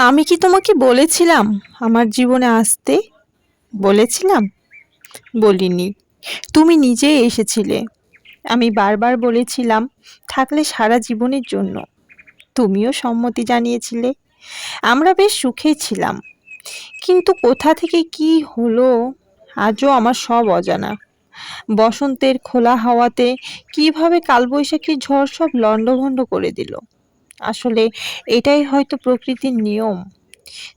আমি কি তোমাকে বলেছিলাম আমার জীবনে আসতে? বলেছিলাম? বলিনি। তুমি নিজেই এসেছিলে। আমি বারবার বলেছিলাম থাকলে সারা জীবনের জন্য। তুমিও সম্মতি জানিয়েছিলে। আমরা বেশ সুখেই ছিলাম। কিন্তু কোথা থেকে কি হলো আজও আমার সব অজানা। বসন্তের খোলা হাওয়াতে কিভাবে কালবৈশাখী ঝড় সব লণ্ডভণ্ড করে দিল। আসলে এটাই হয়তো প্রকৃতির নিয়ম।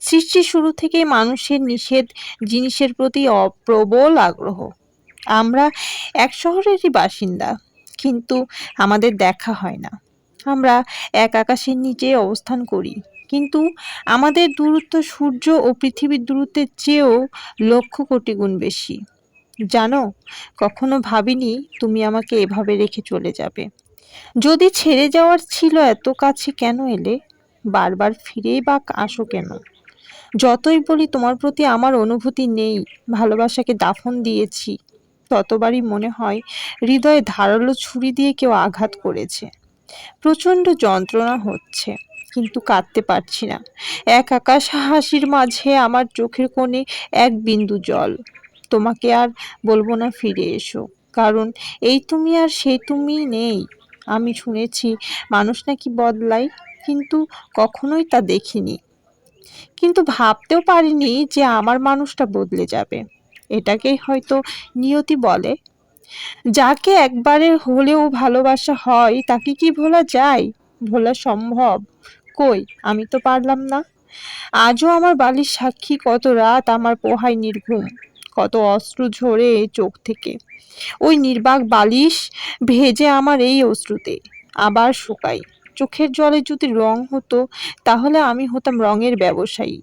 সৃষ্টির শুরু থেকেই মানুষের নিষেধ জিনিসের প্রতি প্রবল আগ্রহ। আমরা এক শহরেরই বাসিন্দা, কিন্তু আমাদের দেখা হয় না। আমরা এক আকাশের নিচে অবস্থান করি, কিন্তু আমাদের দূরত্ব সূর্য ও পৃথিবীর দূরত্বের চেয়েও লক্ষ কোটি গুণ বেশি। জানো, কখনো ভাবিনি তুমি আমাকে এভাবে রেখে চলে যাবে। যদি ছেড়ে যাওয়ার ছিল এত কাছে কেন এলে? বারবার ফিরেই বা আসো কেন? যতই বলি তোমার প্রতি আমার অনুভূতি নেই, ভালোবাসাকে দাফন দিয়েছি, ততবারই মনে হয় হৃদয়ে ধারালো ছুরি দিয়ে কেউ আঘাত করেছে। প্রচণ্ড যন্ত্রণা হচ্ছে, কিন্তু কাঁদতে পারছি না। এক আকাশ হাসির মাঝে আমার চোখের কোণে এক বিন্দু জল। তোমাকে আর বলবো না ফিরে এসো, কারণ এই তুমি আর সেই তুমি নেই। আমি শুনেছি মানুষ নাকি বদলায়, কিন্তু কখনোই তা দেখিনি। কিন্তু ভাবতেও পারিনি যে আমার মানুষটা বদলে যাবে। এটাকেই হয়তো নিয়তি বলে। যাকে একবারের হলেও ভালোবাসা হয় তাকে কি ভোলা যায়? ভোলা সম্ভব? কই, আমি তো পারলাম না। আজও আমার বালির সাক্ষী কত রাত আমার পোহায় নির্ঘুম, কত অশ্রু ঝরে চোখ থেকে। ওই নির্বাক বালিশ ভেজে আমার এই অশ্রুতে আবার শুকাই। চোখের জলে যদি রং হতো, তাহলে আমি হতাম রঙের ব্যবসায়ী।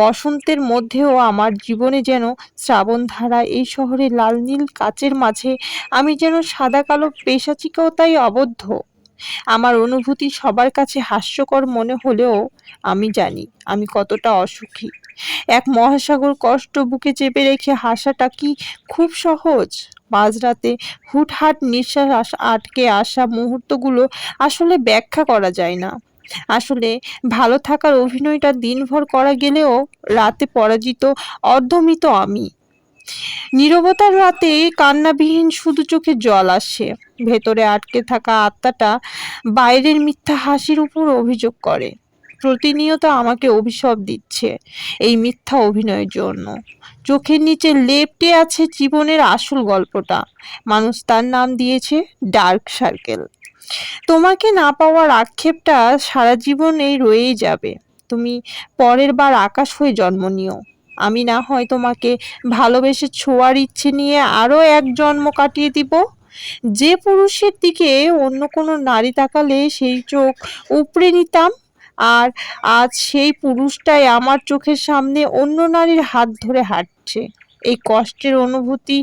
বসন্তের মধ্যেও আমার জীবনে যেন শ্রাবণধারা। এই শহরে লাল নীল কাচের মাঝে আমি যেন সাদা কালো পেশাচিকতায় আবদ্ধ। আমার অনুভূতি সবার কাছে হাস্যকর মনে হলেও আমি জানি আমি কতটা অসুখী। এক মহাসাগর কষ্ট বুকে চেপে রেখে হাসাটা কি খুব সহজ? মাঝরাতে হুটহাট নিঃশ্বাস আটকে আসা মুহূর্তগুলো আসলে ব্যাখ্যা করা যায় না। আসলে ভালো থাকার অভিনয়টা দিনভর করা গেলেও রাতে পরাজিত অর্ধমিত আমি। নীরবতার রাতে কান্নাবিহীন শুধু চোখে জল আসে। ভেতরে আটকে থাকা আত্মাটা বাইরের মিথ্যা হাসির উপর অভিযোগ করে। প্রতিনিয়ত আমাকে অভিশাপ দিচ্ছে এই মিথ্যা অভিনয়ের জন্য। চোখের নিচে লেপ্টে আছে জীবনের আসল গল্পটা। মানুষ তার নাম দিয়েছে ডার্ক সার্কেল। তোমাকে না পাওয়ার আক্ষেপটা সারা জীবন এই রয়েই যাবে। তুমি পরের বার আকাশ হয়ে জন্ম নিও। আমি না হয় তোমাকে ভালোবেসে ছোঁয়ার ইচ্ছে নিয়ে আরো এক জন্ম কাটিয়ে দিব। যে পুরুষের দিকে অন্য কোনো নারী তাকালে সেই চোখ উপড়ে নিতাম, আর আজ সেই পুরুষটাই আমার চোখের সামনে অন্য নারীর হাত ধরে হাঁটছে। এই কষ্টের অনুভূতি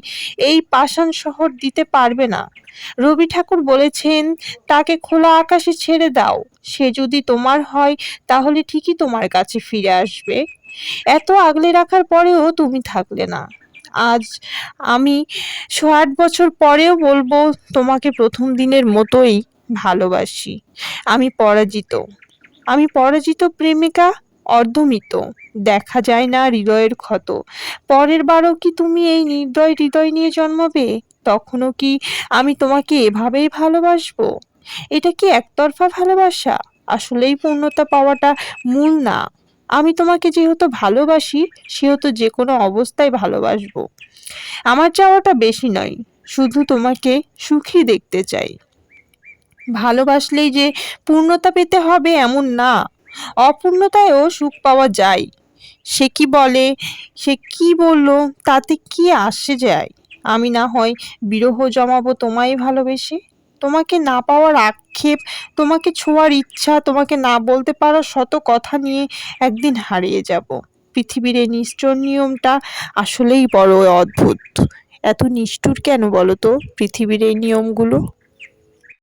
এই পাষাণ শহর দিতে পারবে না। রবি ঠাকুর বলেছেন, তাকে খোলা আকাশে ছেড়ে দাও। সে যদি তোমার হয়, তাহলে ঠিকই তোমার কাছে ফিরে আসবে। এত আগলে রাখার পরেও তুমি থাকলে না। আজ আমি 108 বছর পরেও বলবো তোমাকে প্রথম দিনের মতোই ভালোবাসি। আমি পরাজিত। আমি পরাজিত প্রেমিকা, অর্ধমিত। দেখা যায় না হৃদয়ের ক্ষত। পরের বারও কি তুমি এই নির্দয় হৃদয় নিয়ে জন্মাবে? তখনও কি আমি তোমাকে এভাবেই ভালোবাসবো? এটা কি একতরফা ভালোবাসা? আসলেই পূর্ণতা পাওয়াটা মূল না। আমি তোমাকে যেহেতু ভালোবাসি, সেহেতু যে কোনো অবস্থায় ভালোবাসবো। আমার চাওয়াটা বেশি নয়, শুধু তোমাকে সুখী দেখতে চাই। ভালোবাসলেই যে পূর্ণতা পেতে হবে এমন না। অপূর্ণতায়ও সুখ পাওয়া যায়। সে কি বলে, সে কি বলল, তাতে কি আসে যায়? আমি না হয় বিরহ জমাবো তোমায় ভালোবেসে। তোমাকে না পাওয়ার আক্ষেপ, তোমাকে ছোঁয়ার ইচ্ছা, তোমাকে না বলতে পারার শত কথা নিয়ে একদিন হারিয়ে যাব। পৃথিবীর এই নিষ্ঠুর নিয়মটা আসলেই বড় অদ্ভুত। এত নিষ্ঠুর কেন বলো তো পৃথিবীর এই নিয়মগুলো?